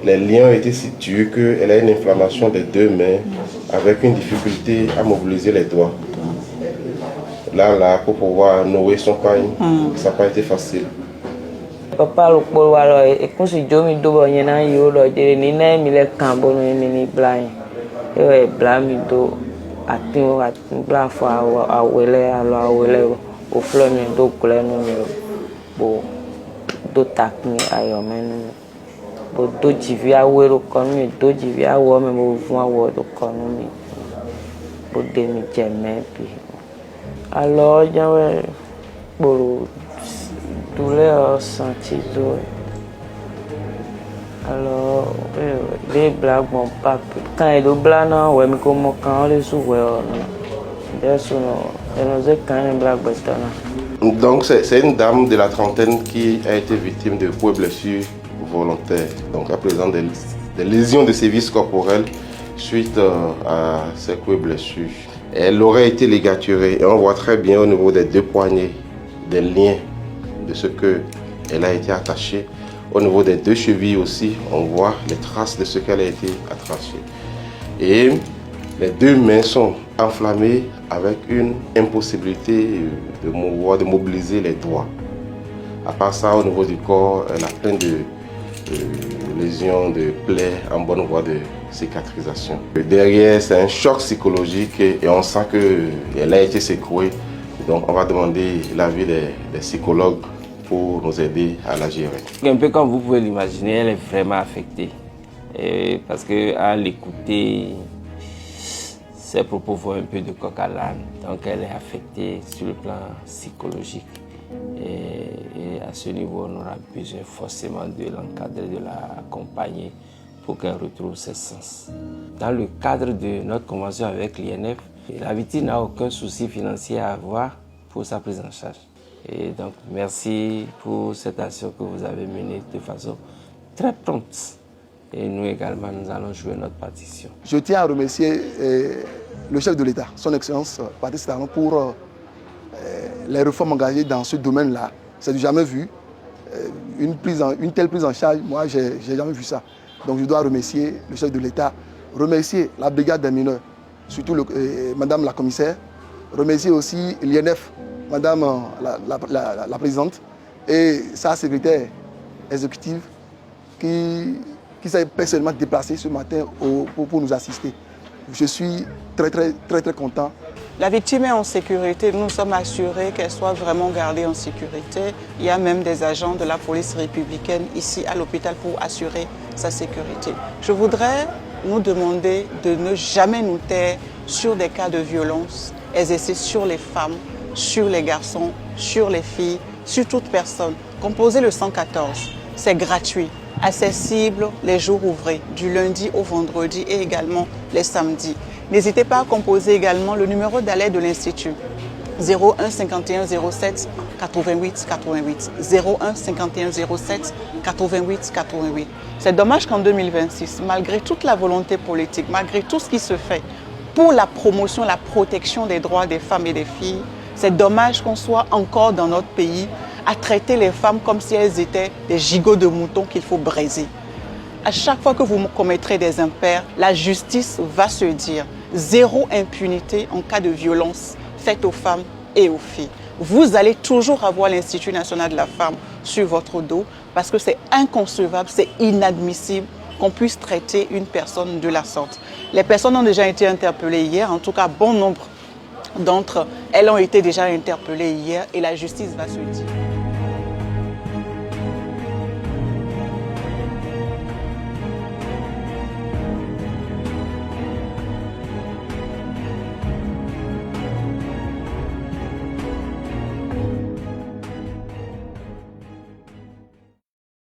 les liens ont été situés qu'elle a une inflammation des deux mains avec une difficulté à mobiliser les doigts. Là, pour pouvoir nouer son pain, ça n'a pas été facile. Papa le polo alors et quand je jomi do y na yo lo de ni na mi le cambo no mi ni blind e bla mi do atin bla fo awele alo awele o flo mi do kule no mi bo do tak mi ayo men bo do jivi awero kon mi do jivi awo me bo fun awo do kon mi bo de mi jeme bi alors jawe bo douleur sentie. Alors, les blagues, mon papa, quand il est blanc, ouais, mais comme quand on les ouvre, donc, c'est une dame de la trentaine qui a été victime de coups et blessures volontaires. Donc, à présent, des lésions de sévices corporels suite à ces coups et blessures. Elle aurait été ligaturée et on voit très bien au niveau des deux poignets des liens de ce qu'elle a été attachée. Au niveau des deux chevilles aussi, on voit les traces de ce qu'elle a été attachée. Et les deux mains sont enflammées avec une impossibilité de mobiliser les doigts. À part ça, au niveau du corps, elle a plein de lésions, de plaies en bonne voie de cicatrisation. Derrière, c'est un choc psychologique et on sent qu'elle a été secouée. Donc, on va demander l'avis des psychologues pour nous aider à la gérer. Un peu comme vous pouvez l'imaginer, elle est vraiment affectée. Parce qu'à l'écouter, ses propos vont un peu de coq à l'âne. Donc, elle est affectée sur le plan psychologique. Et à ce niveau, on aura besoin forcément de l'encadrer, de l'accompagner pour qu'elle retrouve ses sens. Dans le cadre de notre convention avec l'INF, la victime n'a aucun souci financier à avoir pour sa prise en charge. Et donc, merci pour cette action que vous avez menée de façon très prompte. Et nous également, nous allons jouer notre partition. Je tiens à remercier le chef de l'État, son Excellence Patrice Talon, pour les réformes engagées dans ce domaine-là. C'est du jamais vu. Une telle prise en charge, moi, je n'ai jamais vu ça. Donc, je dois remercier le chef de l'État, remercier la brigade des mineurs, surtout Madame la commissaire, remercier aussi l'INF, Madame la présidente, et sa secrétaire exécutive qui s'est personnellement déplacée ce matin pour nous assister. Je suis très content. La victime est en sécurité, nous sommes assurés qu'elle soit vraiment gardée en sécurité. Il y a même des agents de la police républicaine ici à l'hôpital pour assurer sa sécurité. Je voudrais nous demander de ne jamais nous taire sur des cas de violence exercés sur les femmes, sur les garçons, sur les filles, sur toute personne. Composez le 114, c'est gratuit, accessible les jours ouvrés, du lundi au vendredi et également les samedis. N'hésitez pas à composer également le numéro d'alerte de l'Institut 01 51 07 88 88 01 51 07 88 88. C'est dommage qu'en 2026, malgré toute la volonté politique, malgré tout ce qui se fait pour la promotion, la protection des droits des femmes et des filles, c'est dommage qu'on soit encore dans notre pays à traiter les femmes comme si elles étaient des gigots de moutons qu'il faut briser. À chaque fois que vous commettrez des impairs, la justice va se dire zéro impunité en cas de violence faite aux femmes et aux filles. Vous allez toujours avoir l'Institut national de la femme sur votre dos parce que c'est inconcevable, c'est inadmissible qu'on puisse traiter une personne de la sorte. Les personnes ont déjà été interpellées hier, en tout cas bon nombre d'entre elles ont été déjà interpellées hier et la justice va se dire.